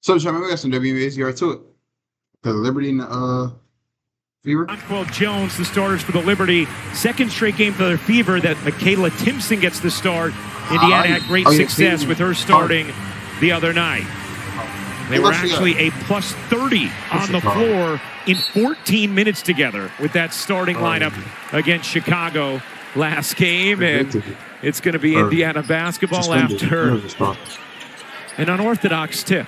So, Sean, we got some WNBA right to it. The Liberty and Fever. Well, Jones, the starters for the Liberty. Second straight game for their Fever that Michaela Timpson gets the start. Indiana had great success with her starting the other night. They were actually a plus 30 on the floor in 14 minutes together with that starting lineup against Chicago last game. And it's going to be Indiana basketball after an unorthodox tip.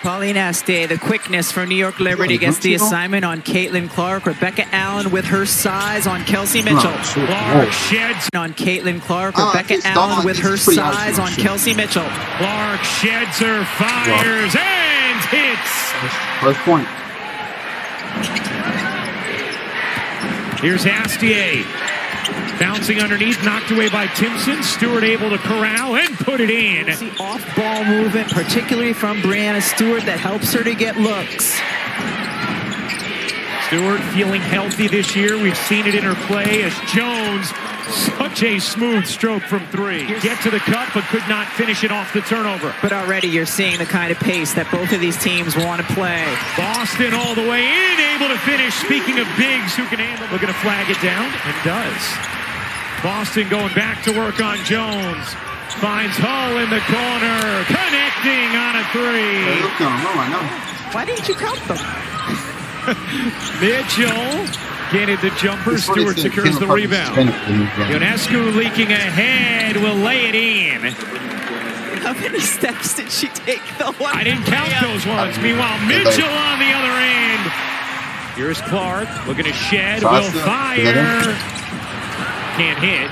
Pauline Aste, the quickness for New York Liberty, gets the assignment on Caitlin Clark. Rebecca Allen with her size on Kelsey Mitchell. Clark sheds on Caitlin Clark. Rebecca Allen with her size on Kelsey Mitchell. Clark sheds her, fires, and hits. First point. Here's Astier. Bouncing underneath, knocked away by Timpson. Stewart able to corral and put it in. The off-ball movement, particularly from Brianna Stewart, that helps her to get looks. Stewart feeling healthy this year. We've seen it in her play as Jones, such a smooth stroke from three. Get to the cup, but could not finish it off the turnover. But already you're seeing the kind of pace that both of these teams want to play. Boston all the way in, able to finish. Speaking of bigs who can handle, looking to flag it down, and does. Boston going back to work on Jones. Finds Hull in the corner, connecting on a three. Why didn't you count them? Mitchell getting the jumper. Stewart secures the rebound. Ionescu leaking ahead, will lay it in. How many steps did she take, though? I didn't count those ones. Meanwhile, Mitchell on the other end. Here's Clark looking to shed, will fire. Can't hit.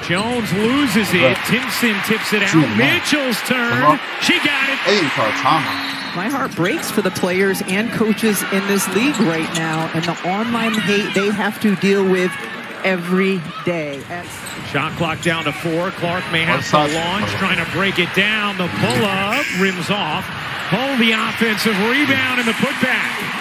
Jones loses it. Timpson tips it out. Mitchell's turn. She got it. My heart breaks for the players and coaches in this league right now, and the online hate they have to deal with every day. Shot clock down to 4. Clark may have to launch, trying to break it down. The pull-up rims off. Hold the offensive rebound and the putback.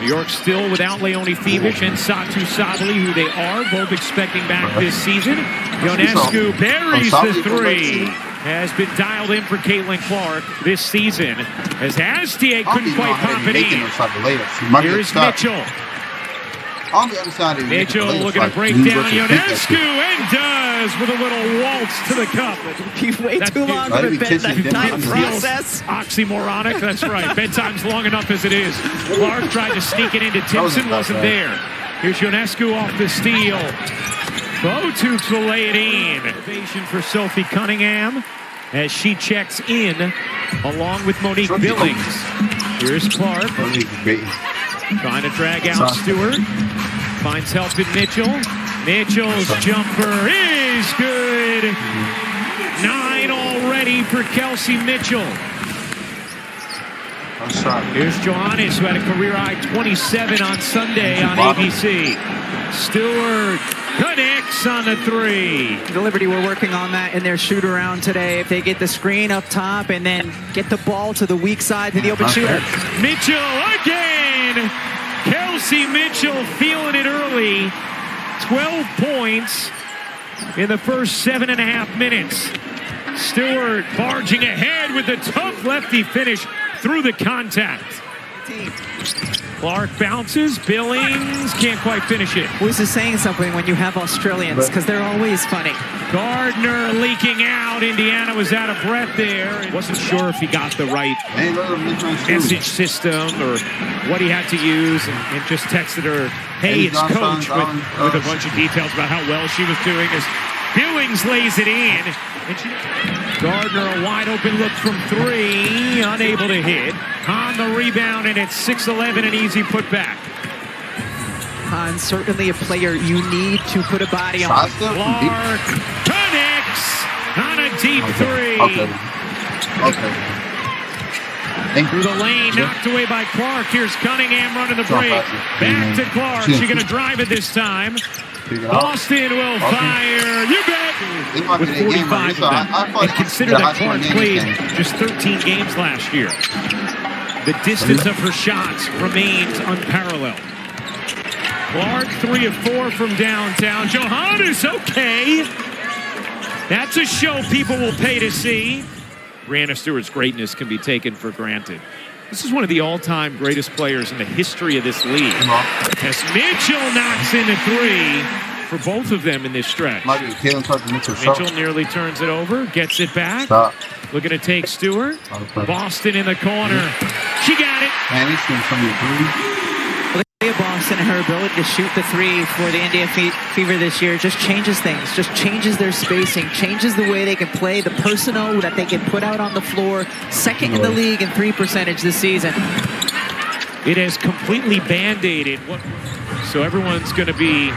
New York still without Leonie Fevish and Satu Sabali, who they are both expecting back this season. Ionescu buries the three. Has been dialed in for Caitlin Clark this season as Astier couldn't quite pop it in. Here's Mitchell. Mitchell looking to break down Ionescu and does with a little waltz to the cup. Way too long for the bedtime process. Oxymoronic, that's right. Bedtime's long enough as it is. Clark tried to sneak it into Timpson, wasn't there. Here's Ionescu off the steal. Botoops will lay it in. Innovation for Sophie Cunningham as she checks in along with Monique Billings. Here's Clark. Trying to drag out Stewart. Finds help in Mitchell. Mitchell's jumper is good. 9 already for Kelsey Mitchell. Here's Johannes, who had a career-high 27 on Sunday on ABC. Stewart connects on the 3. The Liberty were working on that in their shoot-around today. If they get the screen up top and then get the ball to the weak side to the open shooter. Mitchell again! Kelsey Mitchell feeling it early. 12 points in the first 7.5 minutes. Stewart barging ahead with the tough lefty finish through the contact. Clark bounces, Billings can't quite finish it. This is saying something when you have Australians, because they're always funny. Gardner leaking out. Indiana was out of breath there. Wasn't sure if he got the right message system or what he had to use, and just texted her, hey, it's coach, with a bunch of details about how well she was doing as Billings lays it in. Gardner, a wide open look from 3, unable to hit. On the rebound, and it's 6-11, an easy putback. Khan, certainly a player you need to put a body on. Clark connects on a deep 3. Through the lane, knocked away by Clark. Here's Cunningham running the break. Back to Clark. She's going to drive it this time. Boston will fire. You bet. With 45 of them. And consider that Clark played just 13 games last year. The distance of her shots remains unparalleled. Clark 3 of 4 from downtown. Johannes, okay. That's a show people will pay to see. Brianna Stewart's greatness can be taken for granted. This is one of the all-time greatest players in the history of this league. As Mitchell knocks in a three for both of them in this stretch. Mitchell nearly turns it over, gets it back. Stop. Looking to take Stewart. Boston in the corner. She got it. Man, he's shooting from the three. Boston and her ability to shoot the three for the India Fever this year just changes things, just changes their spacing, changes the way they can play, the personnel that they can put out on the floor. Second in the league in 3 percentage this season. It has completely band-aided. So everyone's going to be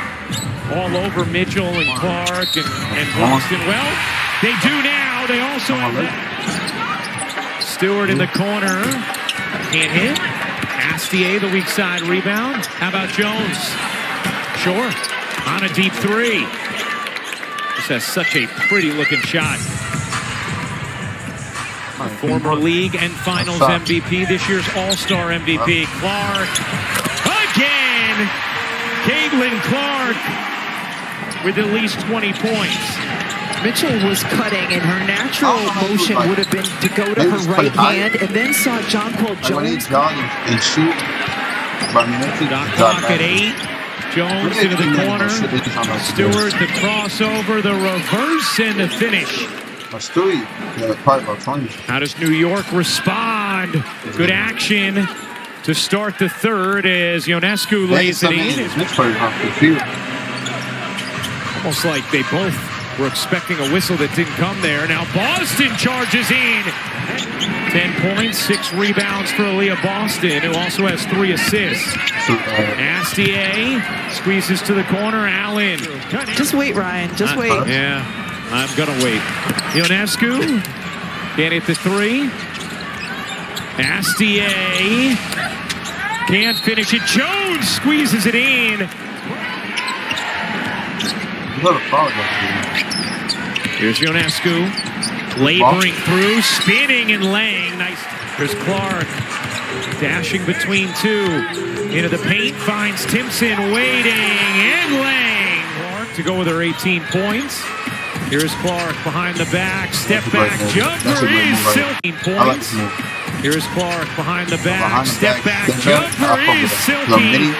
all over Mitchell and Clark and Boston. Well, they do now. They also have that. Stewart in the corner. Can't hit. Astier, the weak side rebound. How about Jones? Sure. On a deep three. This has such a pretty looking shot. Former league and finals MVP, this year's All-Star MVP. Clark. Again! Caitlin Clark with at least 20 points. Mitchell was cutting, and her natural motion would have been to go to her right hand, and then saw John Paul Jones. And shoot. Shot clock at 8. Jones into the corner. Stewart, the crossover, the reverse, and the finish. How does New York respond? Good action to start the third as Ionescu lays it in. Almost like they both were expecting a whistle that didn't come there. Now Boston charges in. 10 points, 6 rebounds for Aaliyah Boston, who also has 3 assists. Astier squeezes to the corner. Allen. Just wait, Ryan. Just wait. Yeah, I'm going to wait. Ionescu can't hit the 3. Astier can't finish it. Jones squeezes it in. Here's Ionescu, laboring through, spinning and laying. Nice. There's Clark, dashing between 2. Into the paint, finds Timpson, waiting and laying. Clark to go with her 18 points. Here's Clark behind the back, step back, jumper is silky. Points. Here's Clark behind the back, step back, jumper is silky.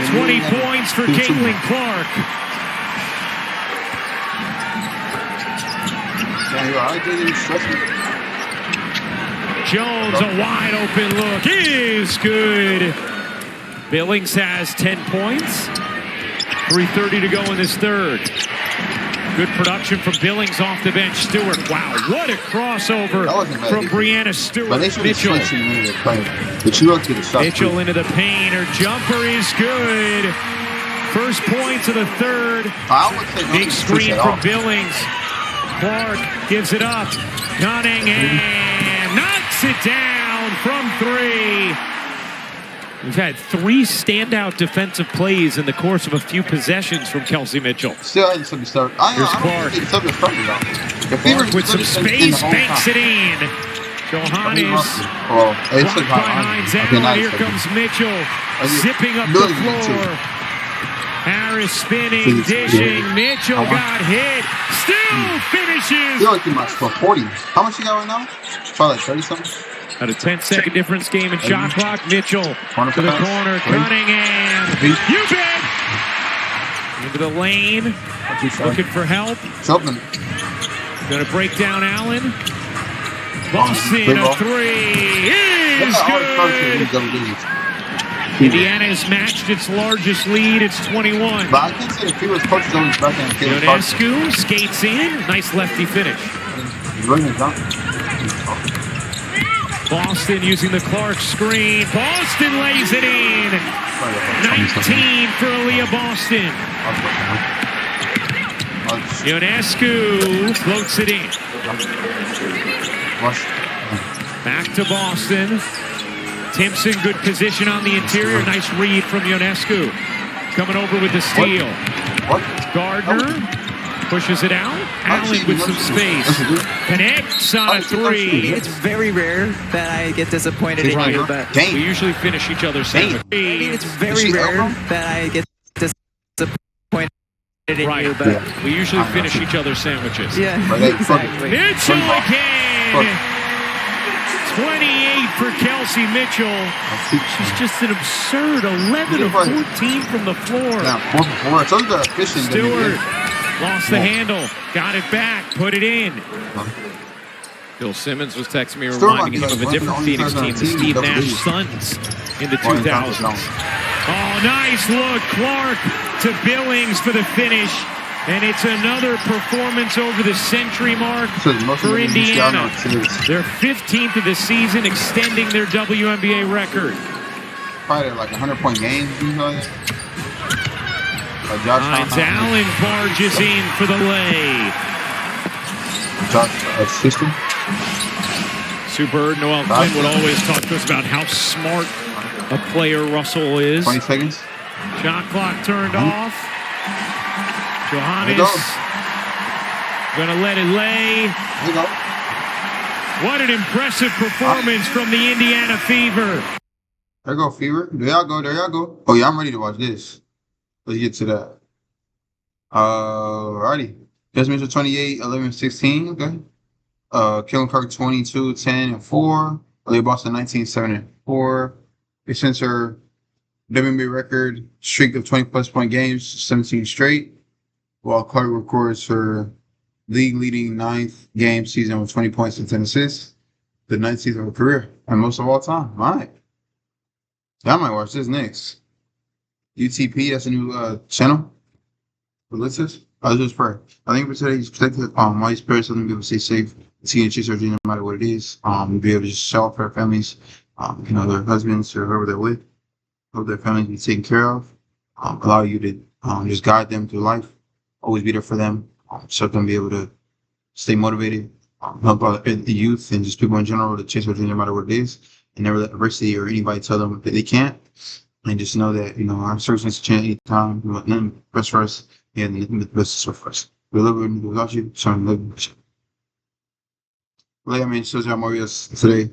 20 points for Caitlin Clark. Jones, a wide open look is good. Billings has 10 points. 3:30 to go in this third. Good production from Billings off the bench. Stewart, wow, what a crossover from Brianna Stewart. Mitchell. Mitchell into the paint. Her jumper is good. First points of the third. Big screen from Billings. Clark gives it up. Cunningham knocks it down from 3. We've had 3 standout defensive plays in the course of a few possessions from Kelsey Mitchell. Here's Clark. Clark with some space, banks it in. Johannes blocked behind Zell. Here comes Mitchell, zipping up the floor. Harris spinning, dishing. Mitchell got hit. Still finishes. How much you got right now? Probably like 30-something. At a 10-second difference game in shot clock. Mitchell to the corner. Cunningham. You bet. Into the lane. Looking for help. Going to break down Allen. Boston, a 3 is good. Indiana has matched its largest lead. It's 21. But I can't say the previous coaches always backhand. Ionescu skates in. Nice lefty finish. Boston using the Clark screen. Boston lays it in. 19 for Aaliyah Boston. Ionescu floats it in. Back to Boston. Timpson, good position on the interior. Nice read from Ionescu. Coming over with the steal. Gardner pushes it out. Allen with some space. Connects on a 3. It's very rare that I get disappointed in you, but we usually finish each other's sandwiches. It's very rare that I get disappointed in you, but we usually finish each other's sandwiches. Yeah, exactly. Mitchell again. 28 for Kelsey Mitchell. She's just an absurd 11 of 14 from the floor. Stewart lost the handle, got it back, put it in. Bill Simmons was texting me reminding him of a different Phoenix team, the Steve Nash Suns in the 2000s. Oh, nice look. Clark to Billings for the finish. And it's another performance over the century mark for Indiana. They're 15th of the season, extending their WNBA record. Probably like 100-point game. Hines Allen barges in for the lay. Sister. Sue Bird, Noel Quinn would always talk to us about how smart a player Russell is. 20 seconds. Shot clock turned off. Johannes gonna let it lay. There you go. What an impressive performance from the Indiana Fever. There you go, Fever. There y'all go. There y'all go. Oh yeah, I'm ready to watch this. Let's get to that. Alrighty. Just Mitchell 28, 11, 16. Okay. Kellen Kirk 22, 10, and 4. Leah Boston 19, 7, and 4. They since her WNBA record streak of 20-plus point games, 17 straight. While Clark records her league-leading 9th game season with 20 points and 10 assists, the 9th season of her career, and most of all time. All right. I might watch this next. UTP, that's a new channel. What's this? I'll just pray. I think for today, he's protected. My spirit, so let me be able to stay safe, see and chase our dream no matter what it is. Be able to just show up for their families, their husbands or whoever they're with. Hope their families be taken care of. Allow you to just guide them through life. Always be there for them. So them be able to stay motivated. Help out the youth and just people in general to chase their dream no matter what it is. And never let adversity or anybody tell them that they can't. And just know that, our circumstances change anytime. Nothing best for us. And the best is for us. We live without you. So I'm living with you. Well, I mean, shows you how more today.